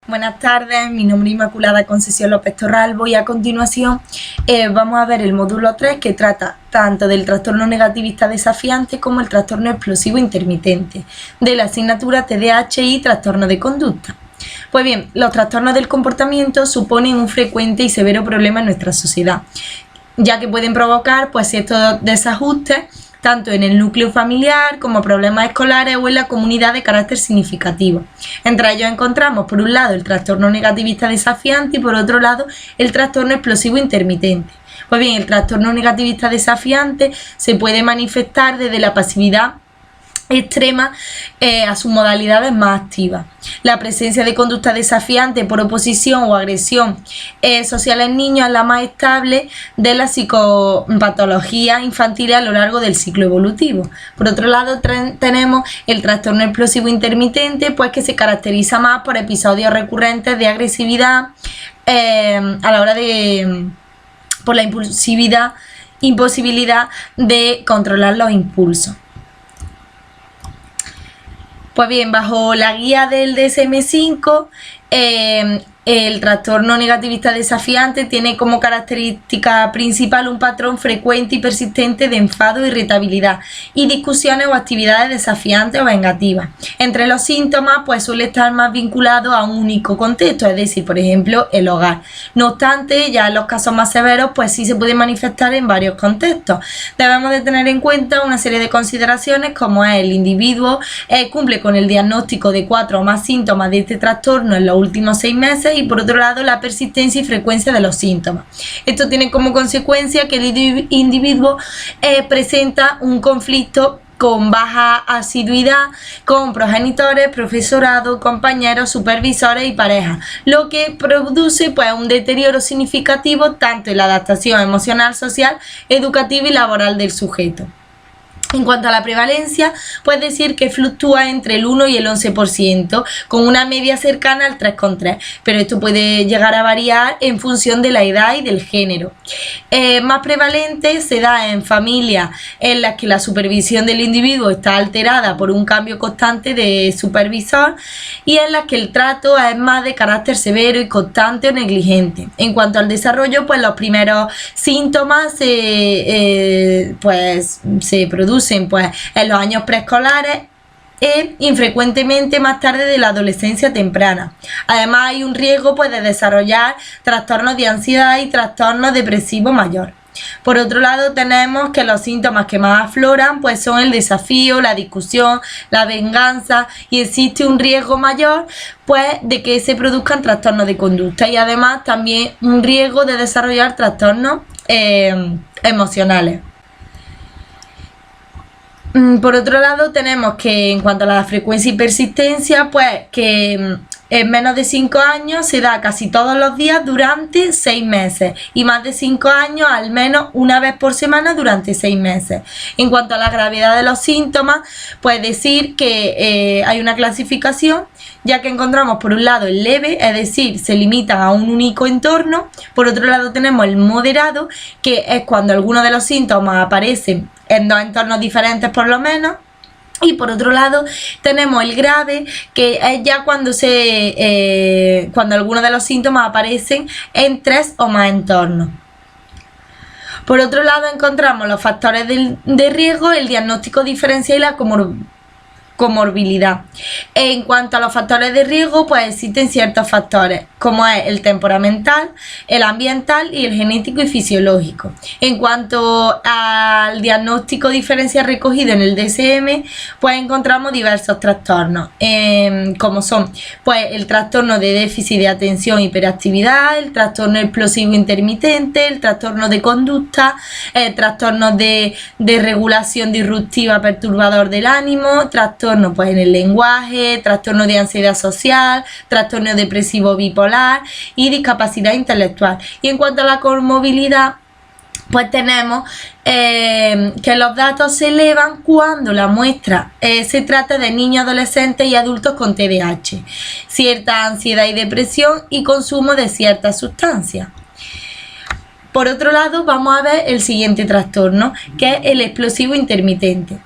Buenas tardes, mi nombre es Inmaculada Concesión López Torralbo y a continuación vamos a ver el módulo 3 que trata tanto del trastorno negativista desafiante como el trastorno explosivo intermitente de la asignatura TDAH y trastorno de conducta. Pues bien, los trastornos del comportamiento suponen un frecuente y severo problema en nuestra sociedad, ya que pueden provocar ciertos desajustes tanto en el núcleo familiar como problemas escolares o en la comunidad de carácter significativo. Entre ellos encontramos, por un lado, el trastorno negativista desafiante y, por otro lado, el trastorno explosivo intermitente. Pues bien, el trastorno negativista desafiante se puede manifestar desde la pasividad extrema a sus modalidades más activas. La presencia de conducta desafiante por oposición o agresión social en niños es la más estable de las psicopatologías infantiles a lo largo del ciclo evolutivo. Por otro lado, tenemos el trastorno explosivo intermitente, pues que se caracteriza más por episodios recurrentes de agresividad a la hora de por la imposibilidad de controlar los impulsos. Pues bien, bajo la guía del DSM-5, el trastorno negativista desafiante tiene como característica principal un patrón frecuente y persistente de enfado, irritabilidad y discusiones o actividades desafiantes o vengativas. Entre los síntomas suele estar más vinculado a un único contexto, es decir, por ejemplo, el hogar. No obstante, ya en los casos más severos sí se puede manifestar en varios contextos. Debemos de tener en cuenta una serie de consideraciones como es el individuo cumple con el diagnóstico de 4 o más síntomas de este trastorno en los últimos 6 meses y por otro lado la persistencia y frecuencia de los síntomas. Esto tiene como consecuencia que el individuo presenta un conflicto con baja asiduidad con progenitores, profesorado, compañeros, supervisores y pareja, lo que produce un deterioro significativo tanto en la adaptación emocional, social, educativa y laboral del sujeto. En cuanto a la prevalencia, puedes decir que fluctúa entre el 1 y el 11%, con una media cercana al 3,3%, pero esto puede llegar a variar en función de la edad y del género. Más prevalente se da en familias en las que la supervisión del individuo está alterada por un cambio constante de supervisor y en las que el trato es más de carácter severo y constante o negligente. En cuanto al desarrollo, los primeros síntomas se producen en los años preescolares e infrecuentemente más tarde de la adolescencia temprana. Además, hay un riesgo de desarrollar trastornos de ansiedad y trastornos depresivos mayor. Por otro lado, tenemos que los síntomas que más afloran son el desafío, la discusión, la venganza y existe un riesgo mayor de que se produzcan trastornos de conducta y además también un riesgo de desarrollar trastornos emocionales. Por otro lado, tenemos que en cuanto a la frecuencia y persistencia, que en menos de 5 años se da casi todos los días durante 6 meses y más de 5 años al menos una vez por semana durante 6 meses. En cuanto a la gravedad de los síntomas, decir que hay una clasificación, ya que encontramos por un lado el leve, es decir, se limitan a un único entorno. Por otro lado tenemos el moderado, que es cuando algunos de los síntomas aparecen en 2 entornos diferentes por lo menos. Y por otro lado tenemos el grave, que es ya cuando algunos de los síntomas aparecen en 3 o más entornos. Por otro lado encontramos los factores de riesgo, el diagnóstico diferencial y la comorbilidad. En cuanto a los factores de riesgo, existen ciertos factores, como es el temperamental, el ambiental y el genético y fisiológico. En cuanto al diagnóstico diferencial recogido en el DSM, encontramos diversos trastornos, como son el trastorno de déficit de atención e hiperactividad, el trastorno explosivo intermitente, el trastorno de conducta, el trastorno de regulación disruptiva perturbador del ánimo, trastorno en el lenguaje, trastorno de ansiedad social, trastorno depresivo bipolar y discapacidad intelectual. Y en cuanto a la comorbilidad, tenemos que los datos se elevan cuando la muestra se trata de niños, adolescentes y adultos con TDAH, cierta ansiedad y depresión y consumo de ciertas sustancias. Por otro lado, vamos a ver el siguiente trastorno, que es el explosivo intermitente.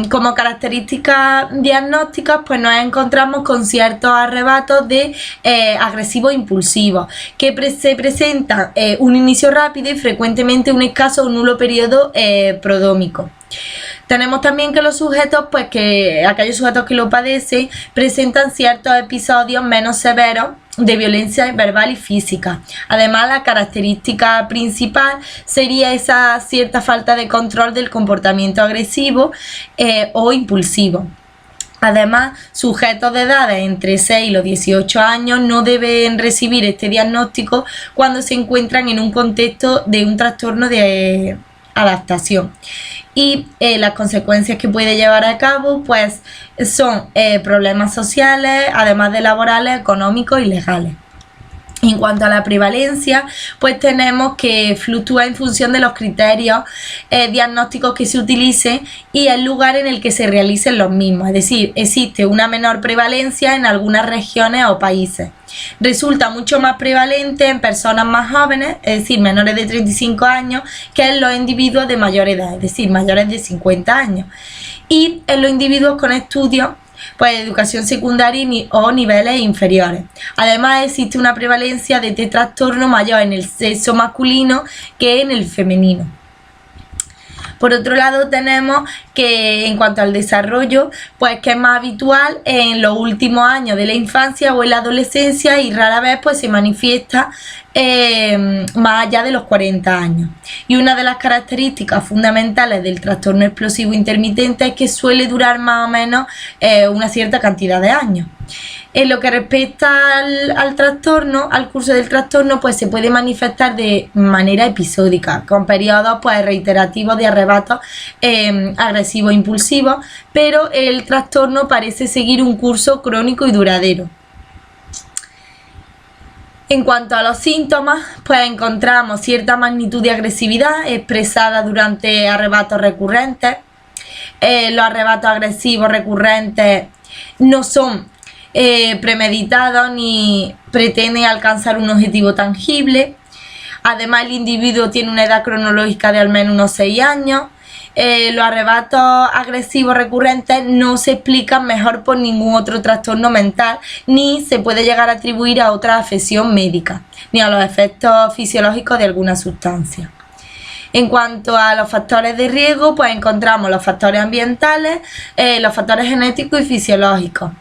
Como características diagnósticas, pues nos encontramos con ciertos arrebatos de agresivos impulsivos que se presentan un inicio rápido y frecuentemente un escaso o nulo periodo prodrómico. Tenemos también que los sujetos, pues que aquellos sujetos que lo padecen, presentan ciertos episodios menos severos de violencia verbal y física. Además, la característica principal sería esa cierta falta de control del comportamiento agresivo o impulsivo. Además, sujetos de edades entre 6 y los 18 años no deben recibir este diagnóstico cuando se encuentran en un contexto de un trastorno de adaptación. Y las consecuencias que puede llevar a cabo pues son problemas sociales, además de laborales, económicos y legales. En cuanto a la prevalencia, pues tenemos que fluctúa en función de los criterios diagnósticos que se utilicen y el lugar en el que se realicen los mismos. Es decir, existe una menor prevalencia en algunas regiones o países. Resulta mucho más prevalente en personas más jóvenes, es decir, menores de 35 años, que en los individuos de mayor edad, es decir, mayores de 50 años. Y en los individuos con estudios pues educación secundaria o niveles inferiores. Además, existe una prevalencia de este trastorno mayor en el sexo masculino que en el femenino. Por otro lado, tenemos que en cuanto al desarrollo, pues que es más habitual en los últimos años de la infancia o en la adolescencia y rara vez pues se manifiesta más allá de los 40 años. Y una de las características fundamentales del trastorno explosivo intermitente es que suele durar más o menos una cierta cantidad de años. En lo que respecta al trastorno, al curso del trastorno, pues se puede manifestar de manera episódica, con periodos pues reiterativos de arrebatos agresivos e impulsivos, pero el trastorno parece seguir un curso crónico y duradero. En cuanto a los síntomas, pues encontramos cierta magnitud de agresividad expresada durante arrebatos recurrentes. Los arrebatos agresivos recurrentes no son premeditados ni pretenden alcanzar un objetivo tangible. Además, el individuo tiene una edad cronológica de al menos unos 6 años. Los arrebatos agresivos recurrentes no se explican mejor por ningún otro trastorno mental, ni se puede llegar a atribuir a otra afección médica, ni a los efectos fisiológicos de alguna sustancia. En cuanto a los factores de riesgo, pues encontramos los factores ambientales, los factores genéticos y fisiológicos.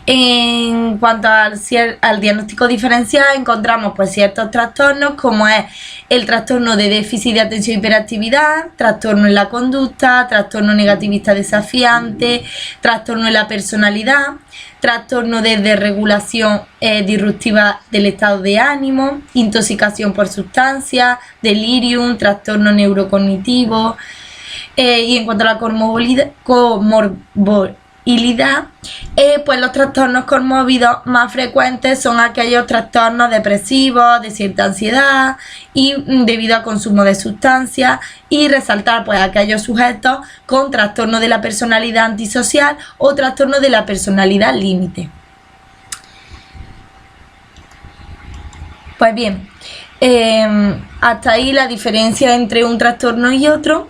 En cuanto al diagnóstico diferencial, encontramos pues ciertos trastornos como es el trastorno de déficit de atención y hiperactividad, trastorno en la conducta, trastorno negativista desafiante, trastorno en la personalidad, trastorno de desregulación disruptiva del estado de ánimo, intoxicación por sustancias, delirium, trastorno neurocognitivo. Y en cuanto a la comorbilidad, pues los trastornos conmórbidos más frecuentes son aquellos trastornos depresivos, de cierta ansiedad y debido al consumo de sustancias, y resaltar pues aquellos sujetos con trastorno de la personalidad antisocial o trastorno de la personalidad límite. Pues bien, hasta ahí la diferencia entre un trastorno y otro.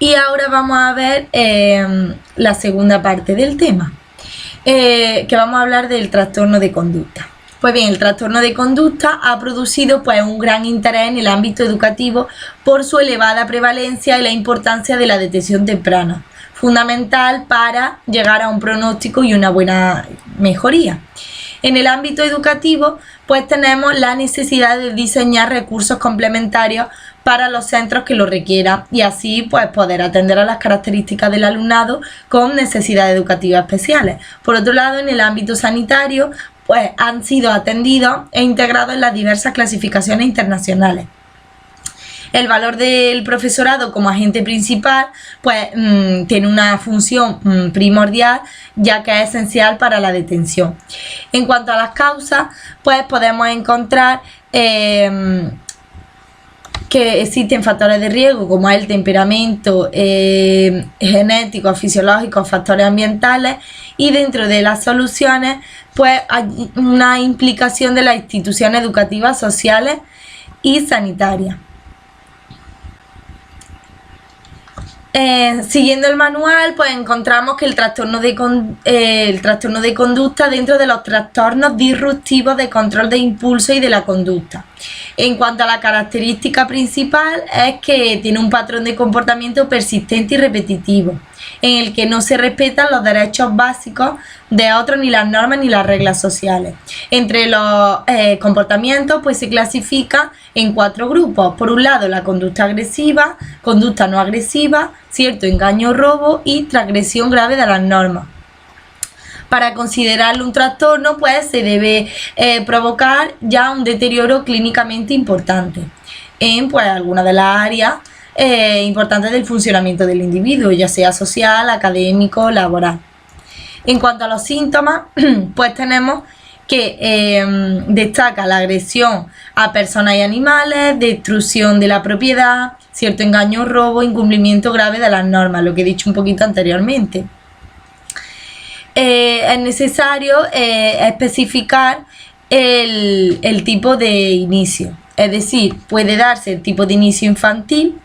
Y ahora vamos a ver la segunda parte del tema, que vamos a hablar del trastorno de conducta. Pues bien, el trastorno de conducta ha producido pues un gran interés en el ámbito educativo por su elevada prevalencia y la importancia de la detección temprana, fundamental para llegar a un pronóstico y una buena mejoría. En el ámbito educativo, pues tenemos la necesidad de diseñar recursos complementarios para los centros que lo requieran y así pues poder atender a las características del alumnado con necesidades educativas especiales. Por otro lado, en el ámbito sanitario, pues han sido atendidos e integrados en las diversas clasificaciones internacionales. El valor del profesorado como agente principal pues tiene una función primordial, ya que es esencial para la detención. En cuanto a las causas, pues podemos encontrar que existen factores de riesgo como el temperamento, genéticos, fisiológicos, factores ambientales, y dentro de las soluciones pues hay una implicación de las instituciones educativas, sociales y sanitarias. Siguiendo el manual, pues encontramos que el trastorno de conducta dentro de los trastornos disruptivos de control de impulso y de la conducta. En cuanto a la característica principal, es que tiene un patrón de comportamiento persistente y repetitivo, en el que no se respetan los derechos básicos de otros, ni las normas ni las reglas sociales. Entre los comportamientos, pues se clasifica en 4 grupos. Por un lado, la conducta agresiva, conducta no agresiva, cierto engaño o robo y transgresión grave de las normas. Para considerarlo un trastorno, pues se debe provocar ya un deterioro clínicamente importante en pues alguna de las áreas importantes del funcionamiento del individuo, ya sea social, académico, laboral. En cuanto a los síntomas, pues tenemos que destaca la agresión a personas y animales, destrucción de la propiedad, cierto engaño o robo, incumplimiento grave de las normas, lo que he dicho un poquito anteriormente. Es necesario especificar el tipo de inicio, es decir, puede darse el tipo de inicio infantil,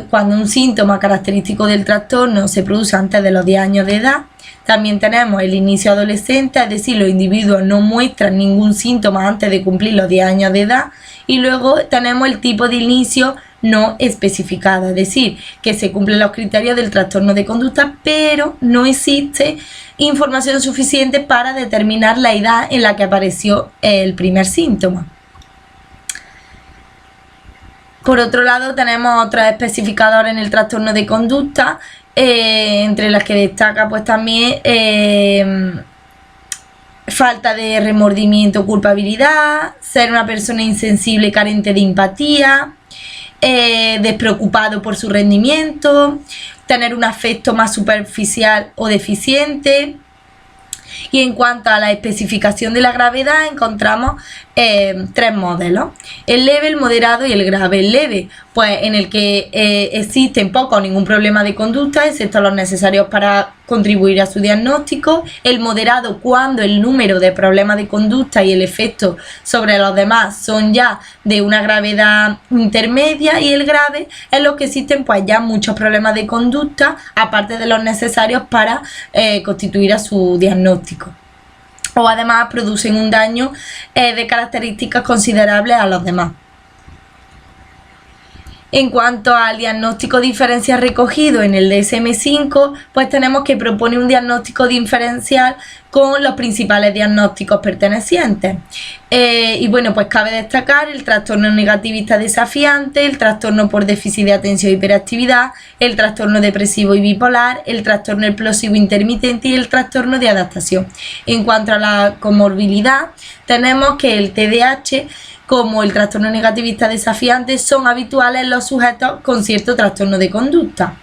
cuando un síntoma característico del trastorno se produce antes de los 10 años de edad. También tenemos el inicio adolescente, es decir, los individuos no muestran ningún síntoma antes de cumplir los 10 años de edad. Y luego tenemos el tipo de inicio no especificado, es decir, que se cumplen los criterios del trastorno de conducta, pero no existe información suficiente para determinar la edad en la que apareció el primer síntoma. Por otro lado, tenemos otros especificadores en el trastorno de conducta, entre las que destaca pues también falta de remordimiento o culpabilidad, ser una persona insensible y carente de empatía, despreocupado por su rendimiento, tener un afecto más superficial o deficiente. Y en cuanto a la especificación de la gravedad, encontramos 3 modelos: el leve, el moderado y el grave. El leve, pues en el que existen poco o ningún problema de conducta, excepto los necesarios para contribuir a su diagnóstico. El moderado, cuando el número de problemas de conducta y el efecto sobre los demás son ya de una gravedad intermedia. Y el grave, en los que existen pues ya muchos problemas de conducta, aparte de los necesarios para constituir a su diagnóstico, o además producen un daño de características considerables a los demás. En cuanto al diagnóstico diferencial recogido en el DSM-5, pues tenemos que propone un diagnóstico diferencial con los principales diagnósticos pertenecientes. Y bueno, pues cabe destacar el trastorno negativista desafiante, el trastorno por déficit de atención e hiperactividad, el trastorno depresivo y bipolar, el trastorno explosivo intermitente y el trastorno de adaptación. En cuanto a la comorbilidad, tenemos que el TDAH como el trastorno negativista desafiante son habituales en los sujetos con cierto trastorno de conducta.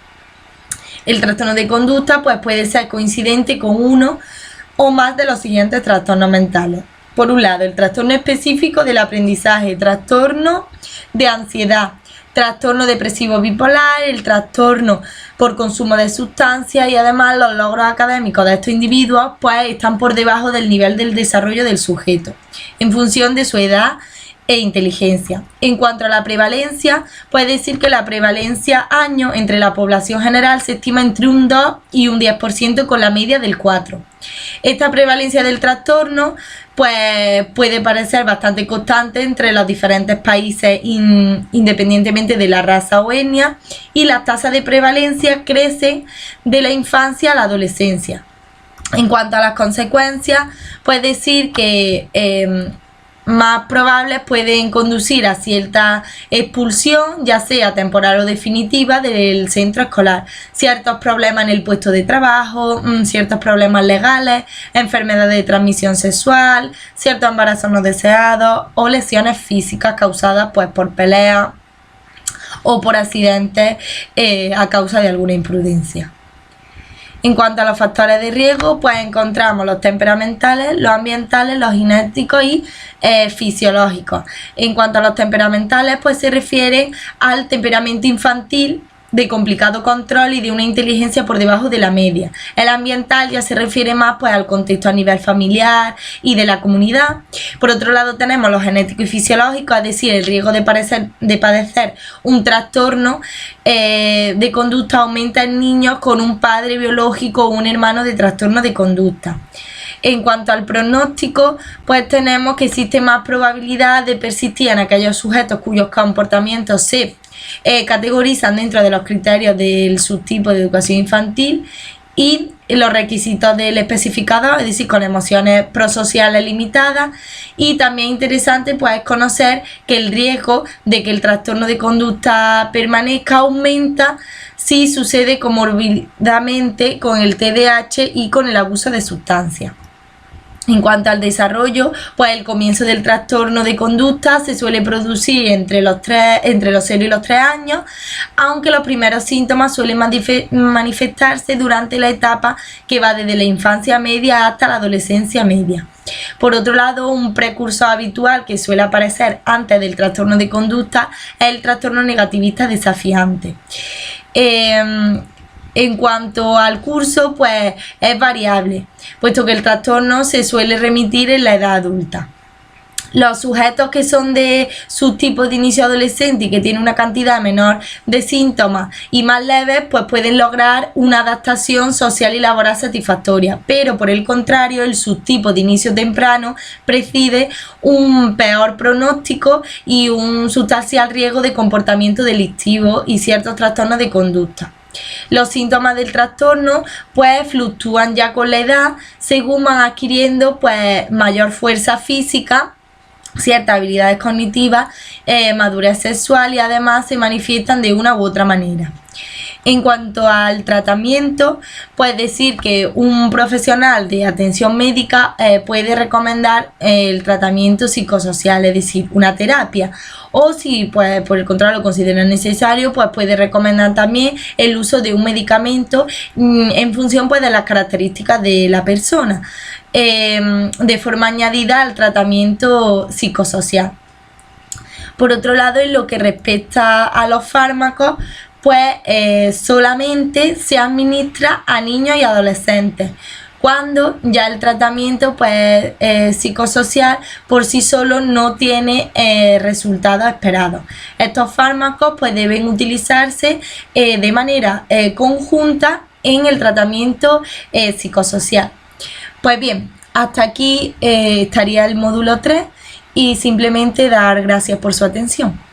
El trastorno de conducta pues puede ser coincidente con uno o más de los siguientes trastornos mentales. Por un lado, el trastorno específico del aprendizaje, trastorno de ansiedad, trastorno depresivo bipolar, el trastorno por consumo de sustancias, y además los logros académicos de estos individuos pues están por debajo del nivel del desarrollo del sujeto, en función de su edad e inteligencia. En cuanto a la prevalencia, puede decir que la prevalencia año entre la población general se estima entre un 2 y un 10%, con la media del 4%. Esta prevalencia del trastorno pues puede parecer bastante constante entre los diferentes países independientemente de la raza o etnia, y las tasas de prevalencia crecen de la infancia a la adolescencia. En cuanto a las consecuencias, puede decir que más probables pueden conducir a cierta expulsión, ya sea temporal o definitiva, del centro escolar, ciertos problemas en el puesto de trabajo, ciertos problemas legales, enfermedades de transmisión sexual, ciertos embarazos no deseados o lesiones físicas causadas pues por peleas o por accidentes a causa de alguna imprudencia. En cuanto a los factores de riesgo, pues encontramos los temperamentales, los ambientales, los genéticos y fisiológicos. En cuanto a los temperamentales, pues se refieren al temperamento infantil de complicado control y de una inteligencia por debajo de la media. El ambiental ya se refiere más pues al contexto a nivel familiar y de la comunidad. Por otro lado tenemos lo genético y fisiológico, es decir, el riesgo de padecer un trastorno de conducta aumenta en niños con un padre biológico o un hermano de trastorno de conducta. En cuanto al pronóstico, pues tenemos que existe más probabilidad de persistir en aquellos sujetos cuyos comportamientos se categorizan dentro de los criterios del subtipo de educación infantil y los requisitos del especificador, es decir, con emociones prosociales limitadas. Y también interesante pues es conocer que el riesgo de que el trastorno de conducta permanezca aumenta si sucede comorbidamente con el TDAH y con el abuso de sustancias. En cuanto al desarrollo, pues el comienzo del trastorno de conducta se suele producir entre los 0 y los 3 años, aunque los primeros síntomas suelen manifestarse durante la etapa que va desde la infancia media hasta la adolescencia media. Por otro lado, un precursor habitual que suele aparecer antes del trastorno de conducta es el trastorno negativista desafiante. En cuanto al curso, pues es variable, puesto que el trastorno se suele remitir en la edad adulta. Los sujetos que son de subtipo de inicio adolescente y que tienen una cantidad menor de síntomas y más leves, pues pueden lograr una adaptación social y laboral satisfactoria, pero por el contrario, el subtipo de inicio temprano preside un peor pronóstico y un sustancial riesgo de comportamiento delictivo y ciertos trastornos de conducta. Los síntomas del trastorno pues fluctúan ya con la edad según van adquiriendo pues mayor fuerza física, ciertas habilidades cognitivas, madurez sexual y además se manifiestan de una u otra manera. En cuanto al tratamiento, pues decir que un profesional de atención médica puede recomendar el tratamiento psicosocial, es decir, una terapia, o si pues por el contrario lo considera necesario, pues puede recomendar también el uso de un medicamento en función pues de las características de la persona, de forma añadida al tratamiento psicosocial. Por otro lado, en lo que respecta a los fármacos, pues solamente se administra a niños y adolescentes, cuando ya el tratamiento pues psicosocial por sí solo no tiene resultados esperados. Estos fármacos pues deben utilizarse de manera conjunta en el tratamiento psicosocial. Pues bien, hasta aquí estaría el módulo 3 y simplemente dar gracias por su atención.